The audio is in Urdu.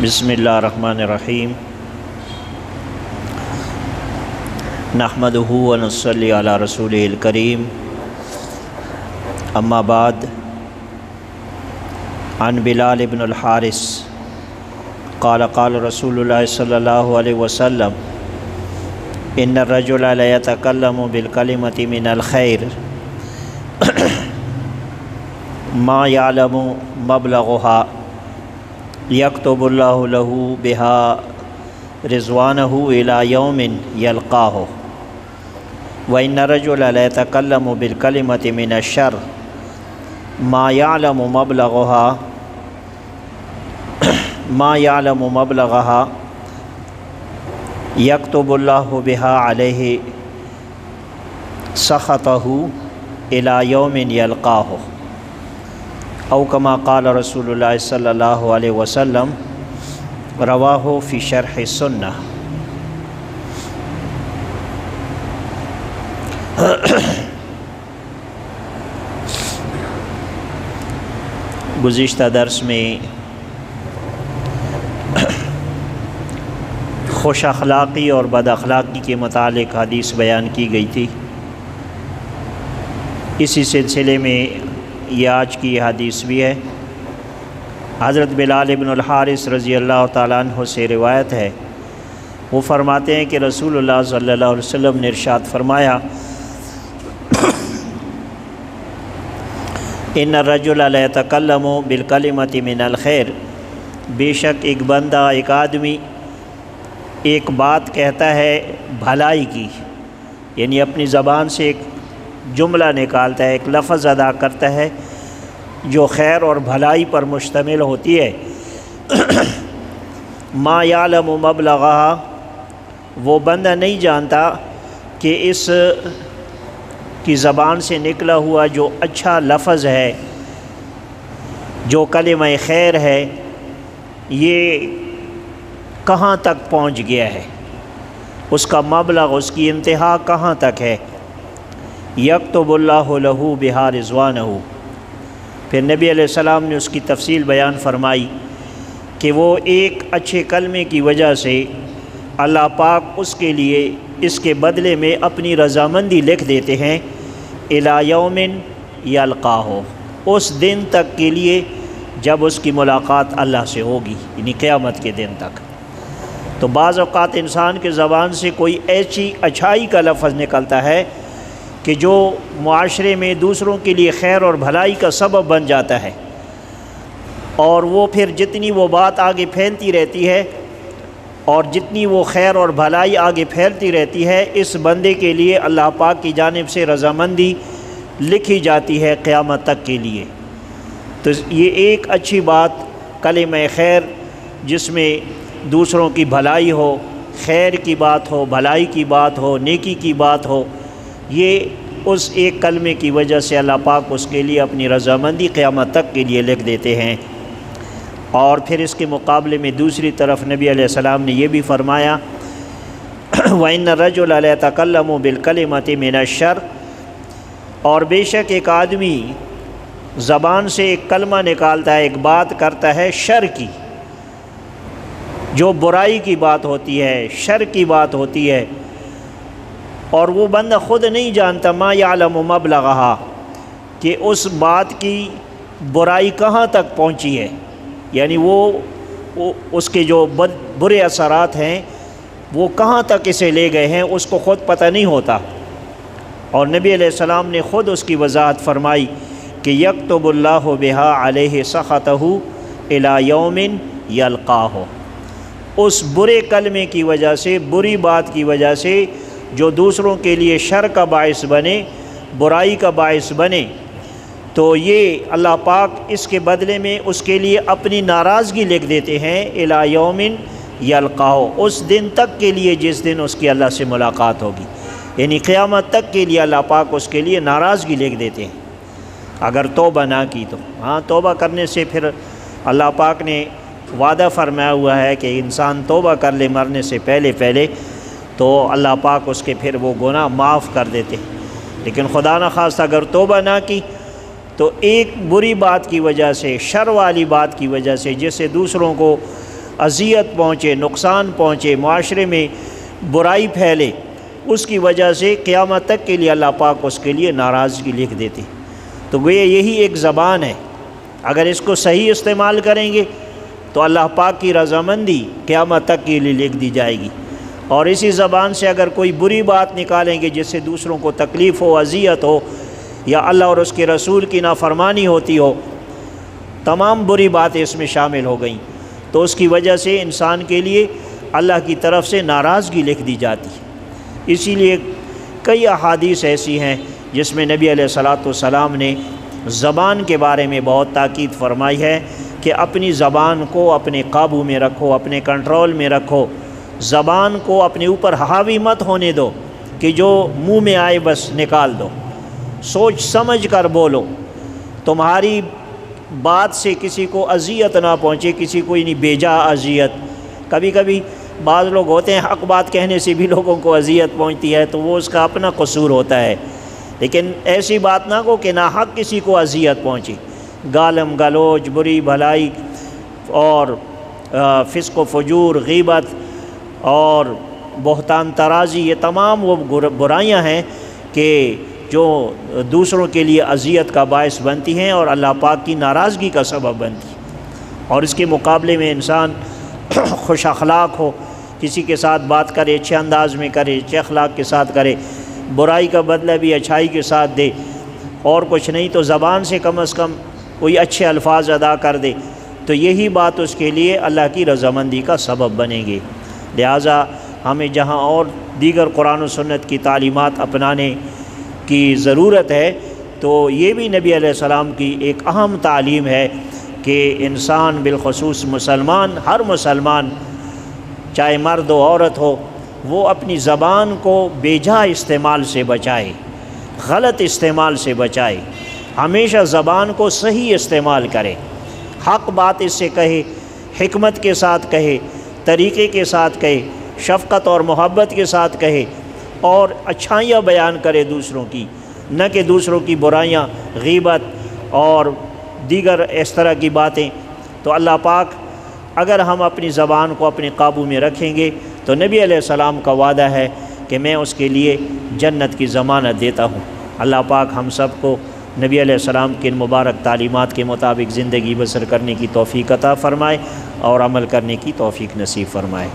بسم اللہ الرحمن الرحیم نحمدہ ونصلی علی رسولہ الکریم اما بعد عن بلال بن الحارث قال قال رسول اللہ صلی اللہ علیہ وسلم ان الرجل لیتکلم بالکلمۃ من الخیر ما یعلم مبلغها یکتب اللہ لہ بہا رضوانہ الی یوم یلقاہ وان الرجل لیتکلم بالکلمۃ من الشر ما یعلم مبلغها یکتب اللہ بہا علیہ سخطہ الی یوم یلقاہ او کما قال رسول اللہ صلی اللہ علیہ وسلم رواہ فی شرح السنہ۔ گزشتہ درس میں خوش اخلاقی اور بد اخلاقی کے متعلق حدیث بیان کی گئی تھی۔ اسی سلسلے میں یہ آج کی حدیث بھی ہے۔ حضرت بلال بن الحارث رضی اللہ تعالیٰ عنہ سے روایت ہے، وہ فرماتے ہیں کہ رسول اللہ صلی اللہ علیہ وسلم نے ارشاد فرمایا ان الرجل لیتکلم بالکلمۃ من الخیر، بے شک ایک بندہ، ایک آدمی ایک بات کہتا ہے بھلائی کی، یعنی اپنی زبان سے ایک جملہ نکالتا ہے، ایک لفظ ادا کرتا ہے جو خیر اور بھلائی پر مشتمل ہوتی ہے۔ ما یعلم مبلغها، وہ بندہ نہیں جانتا کہ اس کی زبان سے نکلا ہوا جو اچھا لفظ ہے، جو کلمہ خیر ہے، یہ کہاں تک پہنچ گیا ہے، اس کا مبلغ، اس کی انتہا کہاں تک ہے۔ یکتب اللہ لہ بہا رضوانہ، پھر نبی علیہ السلام نے اس کی تفصیل بیان فرمائی کہ وہ ایک اچھے کلمے کی وجہ سے اللہ پاک اس کے لیے اس کے بدلے میں اپنی رضامندی لکھ دیتے ہیں الی یوم یلقاہ، اس دن تک کے لیے جب اس کی ملاقات اللہ سے ہوگی، یعنی قیامت کے دن تک۔ تو بعض اوقات انسان کے زبان سے کوئی ایسی اچھائی کا لفظ نکلتا ہے کہ جو معاشرے میں دوسروں کے لیے خیر اور بھلائی کا سبب بن جاتا ہے، اور وہ پھر جتنی وہ بات آگے پھیلتی رہتی ہے اور جتنی وہ خیر اور بھلائی آگے پھیلتی رہتی ہے، اس بندے کے لیے اللہ پاک کی جانب سے رضامندی لکھی جاتی ہے قیامت تک کے لیے۔ تو یہ ایک اچھی بات، کلمہ خیر، جس میں دوسروں کی بھلائی ہو، خیر کی بات ہو، بھلائی کی بات ہو، نیکی کی بات ہو، یہ اس ایک کلمے کی وجہ سے اللہ پاک اس کے لیے اپنی رضامندی قیامت تک کے لیے لکھ دیتے ہیں۔ اور پھر اس کے مقابلے میں دوسری طرف نبی علیہ السلام نے یہ بھی فرمایا وَإِنَّ الرَّجُلَ لَيَتَكَلَّمُ بِالْكَلِمَةِ مِنَ الشَّرِّ، اور بے شک ایک آدمی زبان سے ایک کلمہ نکالتا ہے، ایک بات کرتا ہے شر کی، جو برائی کی بات ہوتی ہے، شر کی بات ہوتی ہے، اور وہ بندہ خود نہیں جانتا ما یعلم مبلغها، کہ اس بات کی برائی کہاں تک پہنچی ہے، یعنی وہ اس کے جو برے اثرات ہیں وہ کہاں تک اسے لے گئے ہیں، اس کو خود پتہ نہیں ہوتا۔ اور نبی علیہ السلام نے خود اس کی وضاحت فرمائی کہ یکتب اللہ بہا علیہ سخطہ الی یوم یلقاہ، اس برے کلمے کی وجہ سے، بری بات کی وجہ سے جو دوسروں کے لیے شر کا باعث بنے، برائی کا باعث بنے، تو یہ اللہ پاک اس کے بدلے میں اس کے لیے اپنی ناراضگی لکھ دیتے ہیں الی یوم یلقاہ، اس دن تک کے لیے جس دن اس کی اللہ سے ملاقات ہوگی، یعنی قیامت تک کے لیے اللہ پاک اس کے لیے ناراضگی لکھ دیتے ہیں اگر توبہ نہ کی تو۔ ہاں، توبہ کرنے سے پھر اللہ پاک نے وعدہ فرمایا ہوا ہے کہ انسان توبہ کر لے مرنے سے پہلے تو اللہ پاک اس کے پھر وہ گناہ معاف کر دیتے ہیں۔ لیکن خدا نخواستہ اگر توبہ نہ کی تو ایک بری بات کی وجہ سے، شر والی بات کی وجہ سے، جس سے دوسروں کو اذیت پہنچے، نقصان پہنچے، معاشرے میں برائی پھیلے، اس کی وجہ سے قیامت تک کے لیے اللہ پاک اس کے لیے ناراضگی لکھ دیتے۔ تو گویا یہی ایک زبان ہے، اگر اس کو صحیح استعمال کریں گے تو اللہ پاک کی رضامندی قیامت تک کے لیے لکھ دی جائے گی، اور اسی زبان سے اگر کوئی بری بات نکالیں گے جس سے دوسروں کو تکلیف ہو، اذیت ہو، یا اللہ اور اس کے رسول کی نافرمانی ہوتی ہو، تمام بری باتیں اس میں شامل ہو گئیں، تو اس کی وجہ سے انسان کے لیے اللہ کی طرف سے ناراضگی لکھ دی جاتی ہے۔ اسی لیے کئی احادیث ایسی ہیں جس میں نبی علیہ الصلاۃ والسلام نے زبان کے بارے میں بہت تاکید فرمائی ہے کہ اپنی زبان کو اپنے قابو میں رکھو، اپنے کنٹرول میں رکھو، زبان کو اپنے اوپر حاوی مت ہونے دو کہ جو منہ میں آئے بس نکال دو، سوچ سمجھ کر بولو، تمہاری بات سے کسی کو اذیت نہ پہنچے، کسی کو یعنی بیجا اذیت۔ کبھی کبھی بعض لوگ ہوتے ہیں حق بات کہنے سے بھی لوگوں کو اذیت پہنچتی ہے، تو وہ اس کا اپنا قصور ہوتا ہے، لیکن ایسی بات نہ کو کہ ناحق کسی کو اذیت پہنچے۔ گالم گلوچ، بری بھلائی اور فسق و فجور، غیبت اور بہتان ترازی، یہ تمام وہ برائیاں ہیں کہ جو دوسروں کے لیے اذیت کا باعث بنتی ہیں اور اللہ پاک کی ناراضگی کا سبب بنتی ہیں۔ اور اس کے مقابلے میں انسان خوش اخلاق ہو، کسی کے ساتھ بات کرے، اچھے انداز میں کرے، اچھے اخلاق کے ساتھ کرے، برائی کا بدلہ بھی اچھائی کے ساتھ دے، اور کچھ نہیں تو زبان سے کم از کم کوئی اچھے الفاظ ادا کر دے، تو یہی بات اس کے لیے اللہ کی رضامندی کا سبب بنے گی۔ لہٰذا ہمیں جہاں اور دیگر قرآن و سنت کی تعلیمات اپنانے کی ضرورت ہے، تو یہ بھی نبی علیہ السلام کی ایک اہم تعلیم ہے کہ انسان بالخصوص مسلمان، ہر مسلمان چاہے مرد و عورت ہو، وہ اپنی زبان کو بیجا استعمال سے بچائے، غلط استعمال سے بچائے، ہمیشہ زبان کو صحیح استعمال کرے، حق بات اس سے کہے، حکمت کے ساتھ کہے، طریقے کے ساتھ کہے، شفقت اور محبت کے ساتھ کہے، اور اچھائیاں بیان کرے دوسروں کی، نہ کہ دوسروں کی برائیاں، غیبت اور دیگر اس طرح کی باتیں۔ تو اللہ پاک اگر ہم اپنی زبان کو اپنے قابو میں رکھیں گے تو نبی علیہ السلام کا وعدہ ہے کہ میں اس کے لیے جنت کی ضمانت دیتا ہوں۔ اللہ پاک ہم سب کو نبی علیہ السلام کی ان مبارک تعلیمات کے مطابق زندگی بسر کرنے کی توفیق عطا فرمائے اور عمل کرنے کی توفیق نصیب فرمائے۔